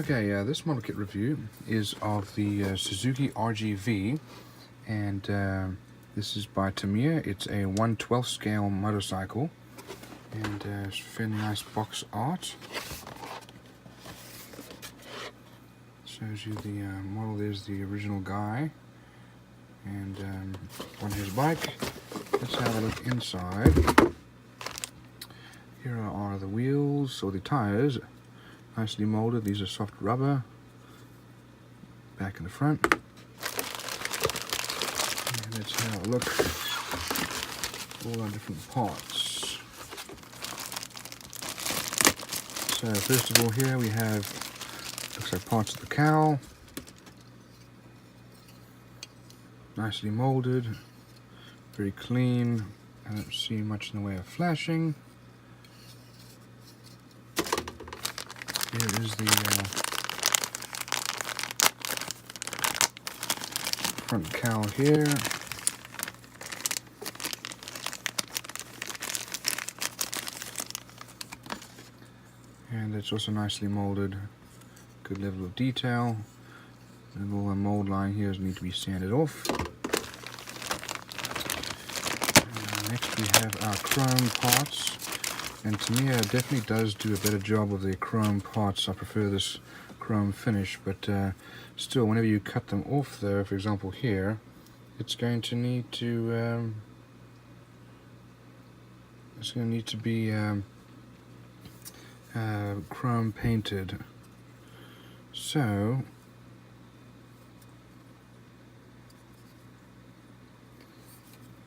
Okay, this model kit review is of the Suzuki RGV, and this is by Tamiya. It's a 1/12 scale motorcycle, and it's fairly nice box art. Shows you the model. There's the original guy, and on his bike. Let's have a look inside. Here are the wheels, or the tires. Nicely molded. These are soft rubber. Back in the front. And let's have a look at all our different parts. So first of all, here we have, looks like parts of the cowl. Nicely molded. Very clean. I don't see much in the way of flashing. Here is the front cowl here. And it's also nicely molded. Good level of detail. And all the mold line here need to be sanded off. Next we have our chrome parts. And Tamiya definitely does do a better job of their chrome parts. I prefer this chrome finish, but still, whenever you cut them off though, for example here, it's going to need to be chrome painted. So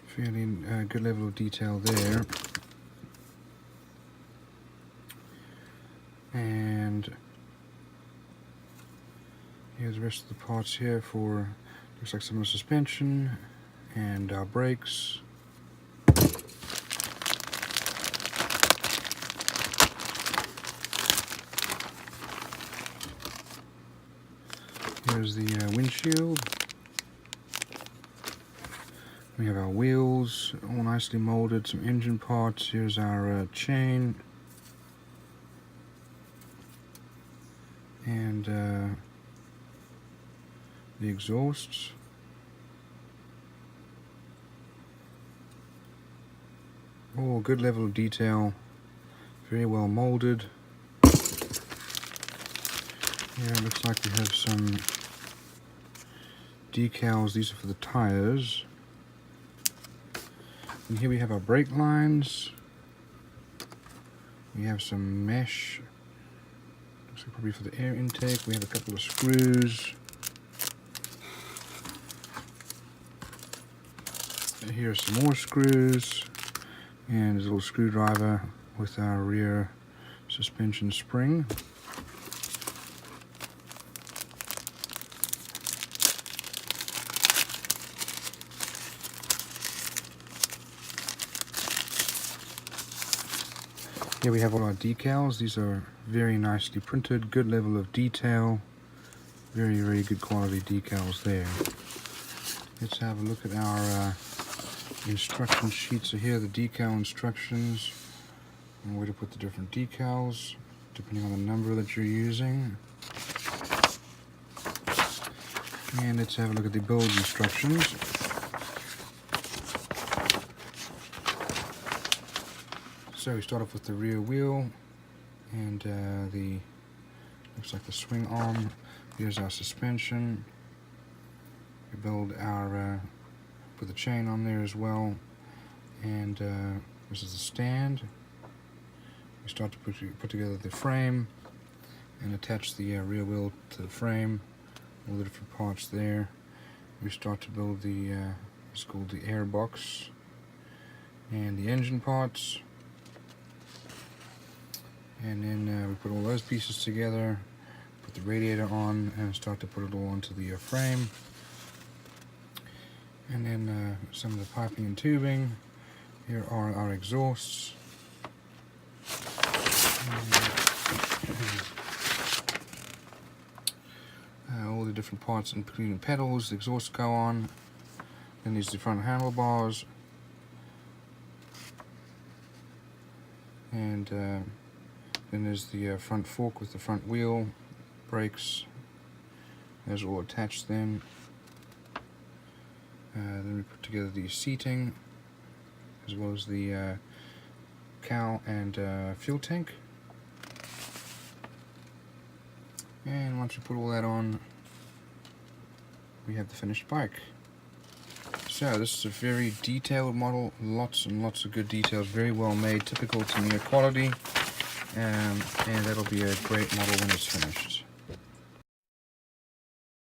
fairly good level of detail there. And here's the rest of the parts here for, looks like some of the suspension and our brakes. Here's the windshield. We have our wheels, all nicely molded, some engine parts. Here's our chain. And the exhausts. All good level of detail, very well molded. Here it looks like we have some decals. These are for the tires. And here we have our brake lines. We have some mesh. Looks like probably for the air intake. We have a couple of screws. And here are some more screws. And there's a little screwdriver with our rear suspension spring. Here we have all our decals. These are very nicely printed, good level of detail, very, very good quality decals there. Let's have a look at our instruction sheets. So here are the decal instructions and where to put the different decals, depending on the number that you're using. And let's have a look at the build instructions. So we start off with the rear wheel and the, looks like the swing arm. Here's our suspension. We build our, put the chain on there as well. And this is the stand. We start to put together the frame and attach the rear wheel to the frame. All the different parts there. We start to build the, it's called the air box. And the engine parts. And then we put all those pieces together, put the radiator on, and start to put it all onto the frame. And then some of the piping and tubing. Here are our exhausts. All the different parts, including pedals, the exhausts go on. Then there's the front handlebars. And then there's the front fork with the front wheel, brakes. Those are all attached then. Then we put together the seating, as well as the cowl and fuel tank. And once we put all that on, we have the finished bike. So this is a very detailed model, lots and lots of good details, very well made, typical Tamiya quality, and that'll be a great model when it's finished.